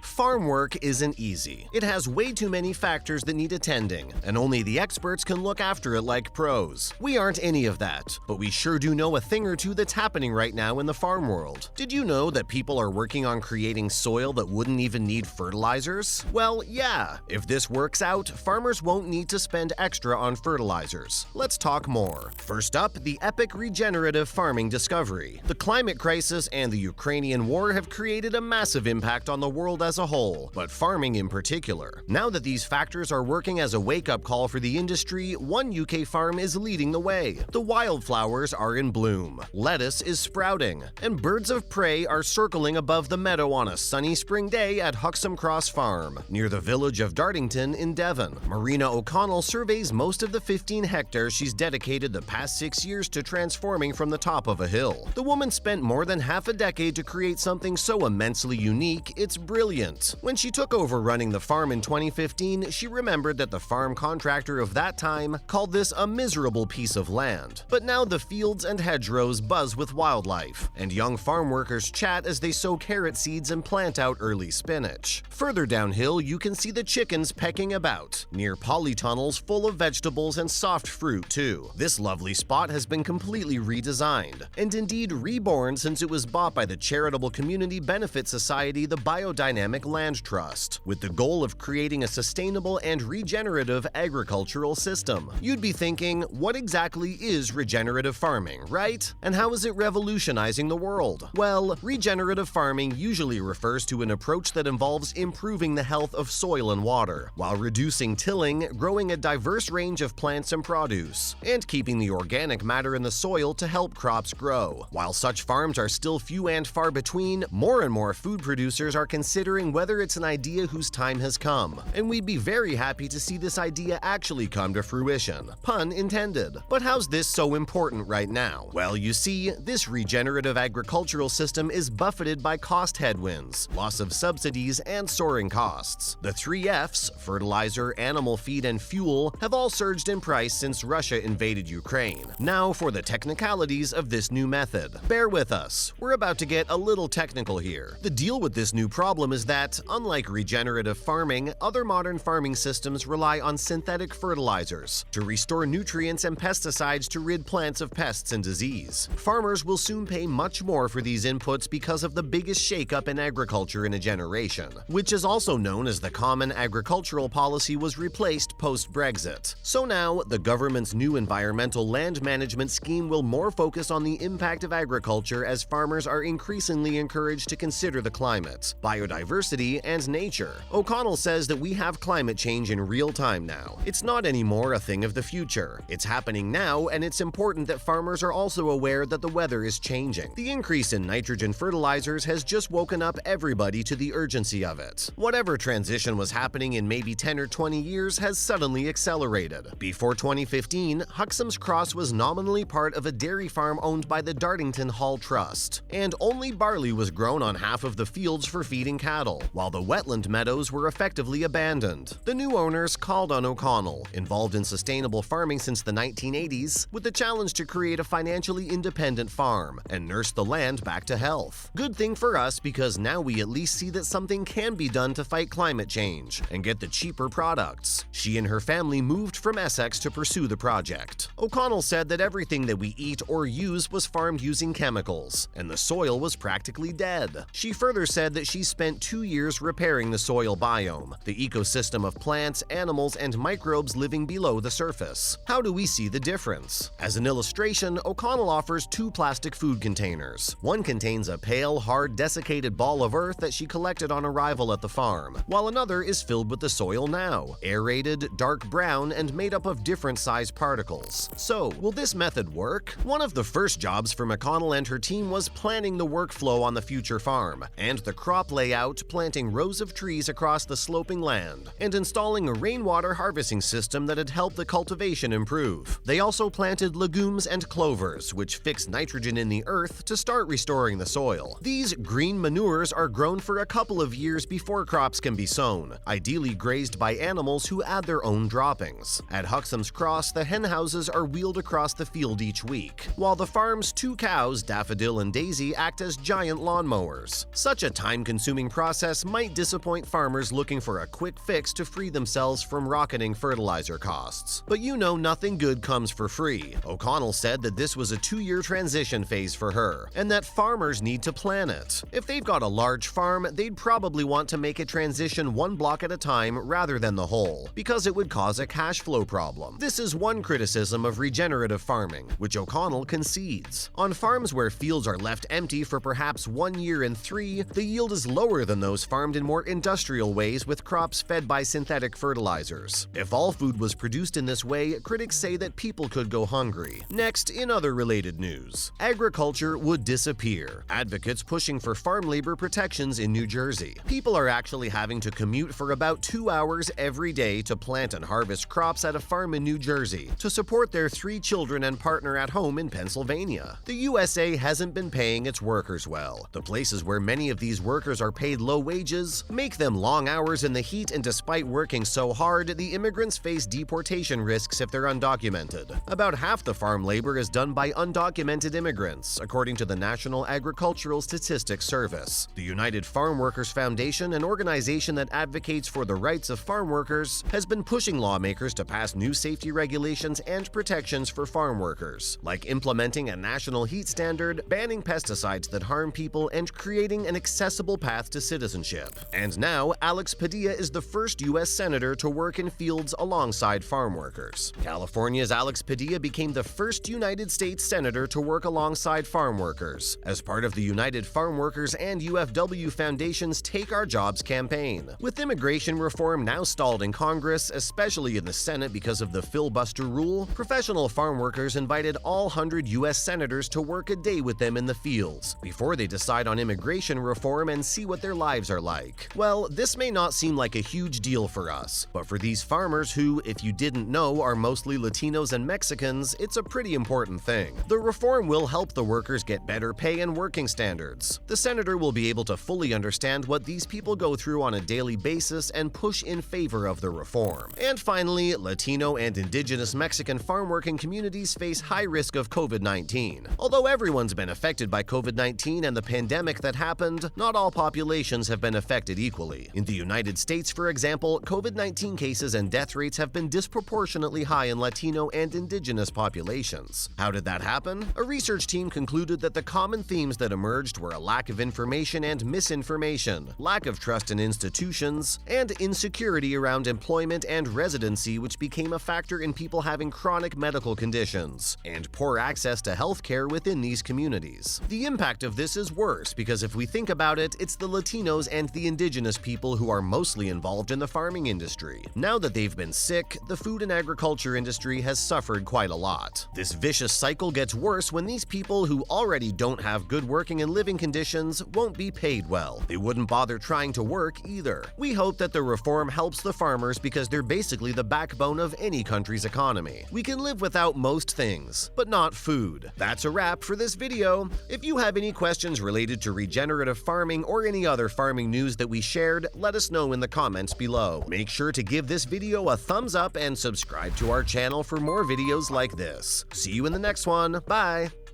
Farm work isn't easy. It has way too many factors that need attending, and only the experts can look after it like pros. We aren't any of that, but we sure do know a thing or two that's happening right now in the farm world. Did you know that people are working on creating soil that wouldn't even need fertilizers? Well, yeah. If this works out, farmers won't need to spend extra on fertilizers. Let's talk more. First up, the epic regenerative farming discovery. The climate crisis and the Ukrainian war have created a massive impact on the world as a whole, but farming in particular. Now that these factors are working as a wake-up call for the industry, one UK farm is leading the way. The wildflowers are in bloom, lettuce is sprouting, and birds of prey are circling above the meadow on a sunny spring day at Huxham Cross Farm, near the village of Dartington in Devon. Marina O'Connell surveys most of the 15 hectares she's dedicated the past 6 years to transforming from the top of a hill. The woman spent more than half a decade to create something so immensely unique, it's brilliant. When she took over running the farm in 2015, she remembered that the farm contractor of that time called this a miserable piece of land. But now the fields and hedgerows buzz with wildlife, and young farm workers chat as they sow carrot seeds and plant out early spinach. Further downhill, you can see the chickens pecking about, near polytunnels full of vegetables and soft fruit too. This lovely spot has been completely redesigned, and indeed reborn since it was bought by the charitable community benefit society the Biodynamic Land Trust, with the goal of creating a sustainable and regenerative agricultural system. You'd be thinking, what exactly is regenerative farming, right? And how is it revolutionizing the world? Well, regenerative farming usually refers to an approach that involves improving the health of soil and water, while reducing tilling, growing a diverse range of plants and produce, and keeping the organic matter in the soil to help crops grow. While such farms are still few and far between, more and more food producers are considering whether it's an idea whose time has come, and we'd be very happy to see this idea actually come to fruition. Pun intended. But how's this so important right now? Well, you see, this regenerative agricultural system is buffeted by cost headwinds, loss of subsidies, and soaring costs. The 3 F's, fertilizer, animal feed, and fuel, have all surged in price since Russia invaded Ukraine. Now for the technicalities of this new method. Bear with us, we're about to get a little technical here. The deal with this new problem is that, unlike regenerative farming, other modern farming systems rely on synthetic fertilizers to restore nutrients and pesticides to rid plants of pests and disease. Farmers will soon pay much more for these inputs because of the biggest shakeup in agriculture in a generation, which is also known as the Common Agricultural Policy was replaced post-Brexit. So now, the government's new environmental land management scheme will more focus on the impact of agriculture as farmers are increasingly encouraged to consider the climate, biodiversity, and nature. O'Connell says that we have climate change in real time now. It's not anymore a thing of the future. It's happening now, and it's important that farmers are also aware that the weather is changing. The increase in nitrogen fertilizers has just woken up everybody to the urgency of it. Whatever transition was happening in maybe 10 or 20 years has suddenly accelerated. Before 2015, Huxham's Cross was nominally part of a dairy farm owned by the Dartington Hall Trust, and only barley was grown on half of the fields for feeding cattle, while the wetland meadows were effectively abandoned. The new owners called on O'Connell, involved in sustainable farming since the 1980s, with the challenge to create a financially independent farm and nurse the land back to health. Good thing for us, because now we at least see that something can be done to fight climate change and get the cheaper products. She and her family moved from Essex to pursue the project. O'Connell said that everything that we eat or use was farmed using chemicals, and the soil was practically dead. She further said that she spent 2 years repairing the soil biome, the ecosystem of plants, animals, and microbes living below the surface. How do we see the difference? As an illustration, O'Connell offers 2 plastic food containers. One contains a pale, hard, desiccated ball of earth that she collected on arrival at the farm, while another is filled with the soil now, aerated, dark brown, and made up of different size particles. So, will this method work? One of the first jobs for McConnell and her team was planning the workflow on the future farm, and the crop layout, planting rows of trees across the sloping land, and installing a rainwater harvesting system that had helped the cultivation improve. They also planted legumes and clovers, which fix nitrogen in the earth to start restoring the soil. These green manures are grown for a couple of years before crops can be sown, ideally grazed by animals who add their own droppings. At Huxham's Cross, the hen houses are wheeled across the field each week, while the farm's 2 cows, Daffodil and Daisy, act as giant lawnmowers. Such a time-consuming process process might disappoint farmers looking for a quick fix to free themselves from rocketing fertilizer costs. But you know nothing good comes for free. O'Connell said that this was a 2-year transition phase for her, and that farmers need to plan it. If they've got a large farm, they'd probably want to make a transition one block at a time rather than the whole, because it would cause a cash flow problem. This is one criticism of regenerative farming, which O'Connell concedes. On farms where fields are left empty for perhaps 1 year in 3, the yield is lower than those farmed in more industrial ways with crops fed by synthetic fertilizers. If all food was produced in this way, critics say that people could go hungry. Next, in other related news, agriculture would disappear. Advocates pushing for farm labor protections in New Jersey. People are actually having to commute for about 2 hours every day to plant and harvest crops at a farm in New Jersey to support their 3 children and partner at home in Pennsylvania. The USA hasn't been paying its workers well. The places where many of these workers are paid low wages make them long hours in the heat, and despite working so hard, the immigrants face deportation risks if they're undocumented. About half the farm labor is done by undocumented immigrants, according to the National Agricultural Statistics Service. The United Farm Workers Foundation, an organization that advocates for the rights of farm workers, has been pushing lawmakers to pass new safety regulations and protections for farm workers, like implementing a national heat standard, banning pesticides that harm people, and creating an accessible path to citizenship. And now, Alex Padilla is the first U.S. senator to work in fields alongside farm workers. California's Alex Padilla became the first United States senator to work alongside farm workers, as part of the United Farm Workers and UFW Foundation's Take Our Jobs campaign. With immigration reform now stalled in Congress, especially in the Senate because of the filibuster rule, professional farm workers invited all 100 U.S. senators to work a day with them in the fields before they decide on immigration reform and see what their lives are like. Well, this may not seem like a huge deal for us, but for these farmers who, if you didn't know, are mostly Latinos and Mexicans, it's a pretty important thing. The reform will help the workers get better pay and working standards. The senator will be able to fully understand what these people go through on a daily basis and push in favor of the reform. And finally, Latino and Indigenous Mexican farm working communities face high risk of COVID-19. Although everyone's been affected by COVID-19 and the pandemic that happened, not all populations have been affected equally. In the United States, for example, COVID-19 cases and death rates have been disproportionately high in Latino and Indigenous populations. How did that happen? A research team concluded that the common themes that emerged were a lack of information and misinformation, lack of trust in institutions, and insecurity around employment and residency, which became a factor in people having chronic medical conditions, and poor access to health care within these communities. The impact of this is worse because if we think about it, it's the Latinos and the Indigenous people who are mostly involved in the farming industry. Now that they've been sick, the food and agriculture industry has suffered quite a lot. This vicious cycle gets worse when these people who already don't have good working and living conditions won't be paid well. They wouldn't bother trying to work either. We hope that the reform helps the farmers because they're basically the backbone of any country's economy. We can live without most things, but not food. That's a wrap for this video. If you have any questions related to regenerative farming or any other farming news that we shared, let us know in the comments below. Make sure to give this video a thumbs up and subscribe to our channel for more videos like this. See you in the next one. Bye!